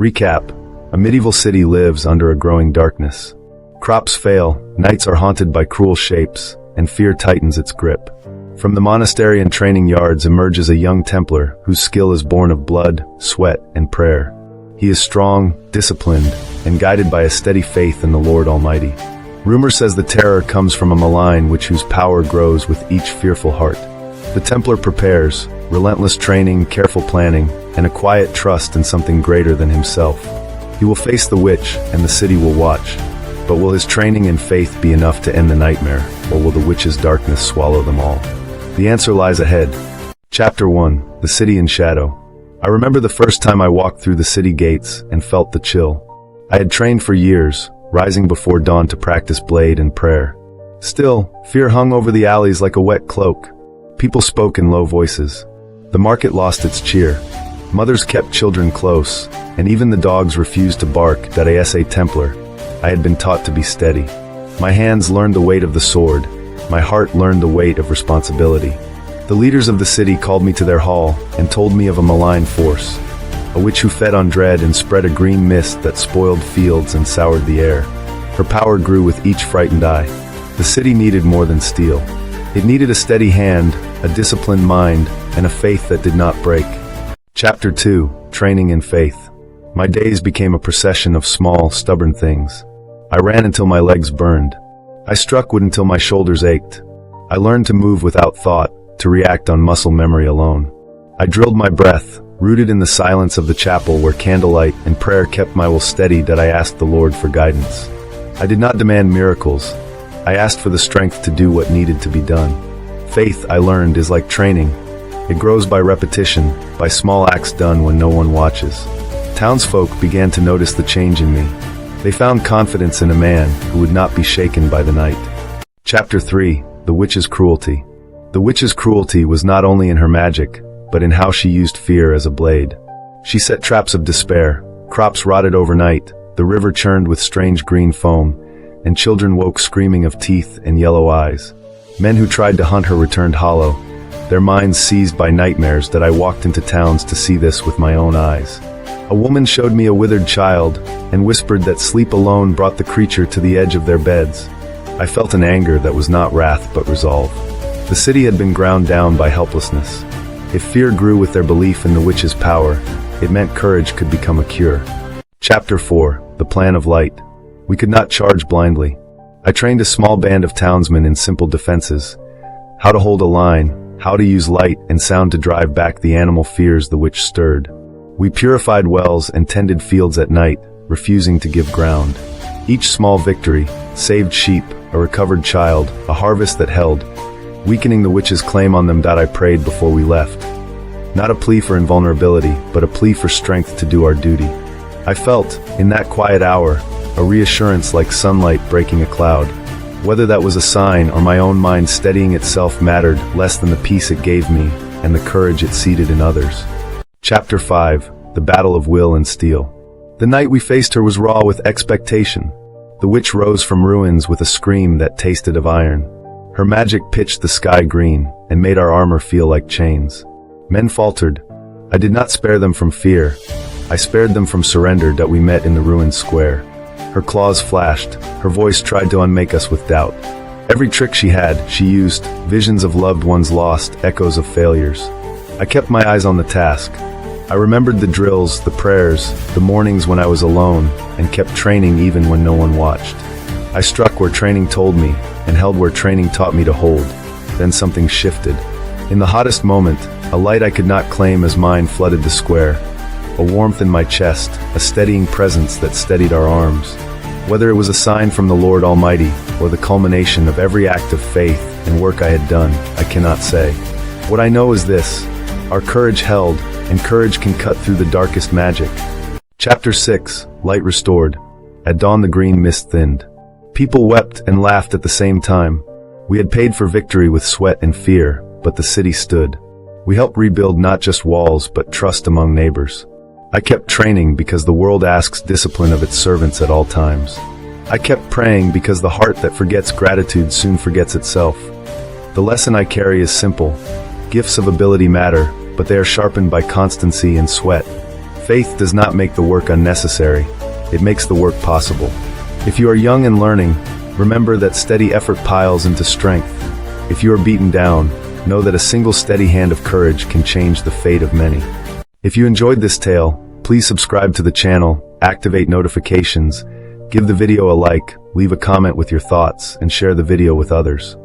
Recap: a medieval city lives under a growing darkness. Crops fail, nights are haunted by cruel shapes, and fear tightens its grip. From the monastery and training yards emerges a young Templar whose skill is born of blood, sweat, and prayer. He is strong, disciplined, and guided by a steady faith in the Lord Almighty. Rumor says the terror comes from a malign whose power grows with each fearful heart. The Templar prepares, relentless training, careful planning, and a quiet trust in something greater than himself. He will face the witch, and the city will watch. But will his training and faith be enough to end the nightmare, or will the witch's darkness swallow them all? The answer lies ahead. Chapter 1: The City in Shadow. I remember the first time I walked through the city gates and felt the chill. I had trained for years, rising before dawn to practice blade and prayer. Still, fear hung over the alleys like a wet cloak. People spoke in low voices. The market lost its cheer. Mothers kept children close, and even the dogs refused to bark. That A Templar. I had been taught to be steady. My hands learned the weight of the sword. My heart learned the weight of responsibility. The leaders of the city called me to their hall and told me of a malign force, a witch who fed on dread and spread a green mist that spoiled fields and soured the air. Her power grew with each frightened eye. The city needed more than steel. It needed a steady hand, a disciplined mind, and a faith that did not break. Chapter 2: Training in Faith. My days became a procession of small, stubborn things. I ran until my legs burned. I struck wood until my shoulders ached. I learned to move without thought, to react on muscle memory alone. I drilled my breath, rooted in the silence of the chapel where candlelight and prayer kept my will steady. That I asked the Lord for guidance. I did not demand miracles. I asked for the strength to do what needed to be done. Faith, I learned, is like training. It grows by repetition, by small acts done when no one watches. Townsfolk began to notice the change in me. They found confidence in a man who would not be shaken by the night. Chapter 3: The Witch's Cruelty. The witch's cruelty was not only in her magic, but in how she used fear as a blade. She set traps of despair. Crops rotted overnight, the river churned with strange green foam, and children woke screaming of teeth and yellow eyes. Men who tried to hunt her returned hollow, their minds seized by nightmares. That I walked into towns to see this with my own eyes. A woman showed me a withered child, and whispered that sleep alone brought the creature to the edge of their beds. I felt an anger that was not wrath but resolve. The city had been ground down by helplessness. If fear grew with their belief in the witch's power, it meant courage could become a cure. Chapter 4: The Plan of Light. We could not charge blindly. I trained a small band of townsmen in simple defenses. How to hold a line, how to use light and sound to drive back the animal fears the witch stirred. We purified wells and tended fields at night, refusing to give ground. Each small victory, saved sheep, a recovered child, a harvest that held, weakening the witch's claim on them. That I prayed before we left. Not a plea for invulnerability, but a plea for strength to do our duty. I felt, in that quiet hour, a reassurance like sunlight breaking a cloud. Whether that was a sign or my own mind steadying itself mattered less than the peace it gave me and the courage it seeded in others. Chapter 5: The Battle of Will and Steel. The night we faced her was raw with expectation. The witch rose from ruins with a scream that tasted of iron. Her magic pitched the sky green and made our armor feel like chains. Men faltered. I did not spare them from fear. I spared them from surrender. That we met in the ruined square. Her claws flashed. Her voice tried to unmake us with doubt. Every trick she had, she used. Visions of loved ones lost, echoes of failures. I kept my eyes on the task. I remembered the drills, the prayers, the mornings when I was alone, and kept training even when no one watched. I struck where training told me, and held where training taught me to hold. Then something shifted. In the hottest moment, a light I could not claim as mine flooded the square. A warmth in my chest, a steadying presence that steadied our arms. Whether it was a sign from the Lord Almighty, or the culmination of every act of faith and work I had done, I cannot say. What I know is this: our courage held, and courage can cut through the darkest magic. Chapter 6: Light Restored. At dawn the green mist thinned. People wept and laughed at the same time. We had paid for victory with sweat and fear, but the city stood. We helped rebuild not just walls but trust among neighbors. I kept training because the world asks discipline of its servants at all times. I kept praying because the heart that forgets gratitude soon forgets itself. The lesson I carry is simple. Gifts of ability matter, but they are sharpened by constancy and sweat. Faith does not make the work unnecessary, it makes the work possible. If you are young and learning, remember that steady effort piles into strength. If you are beaten down, know that a single steady hand of courage can change the fate of many. If you enjoyed this tale, please subscribe to the channel, activate notifications, give the video a like, leave a comment with your thoughts, and share the video with others.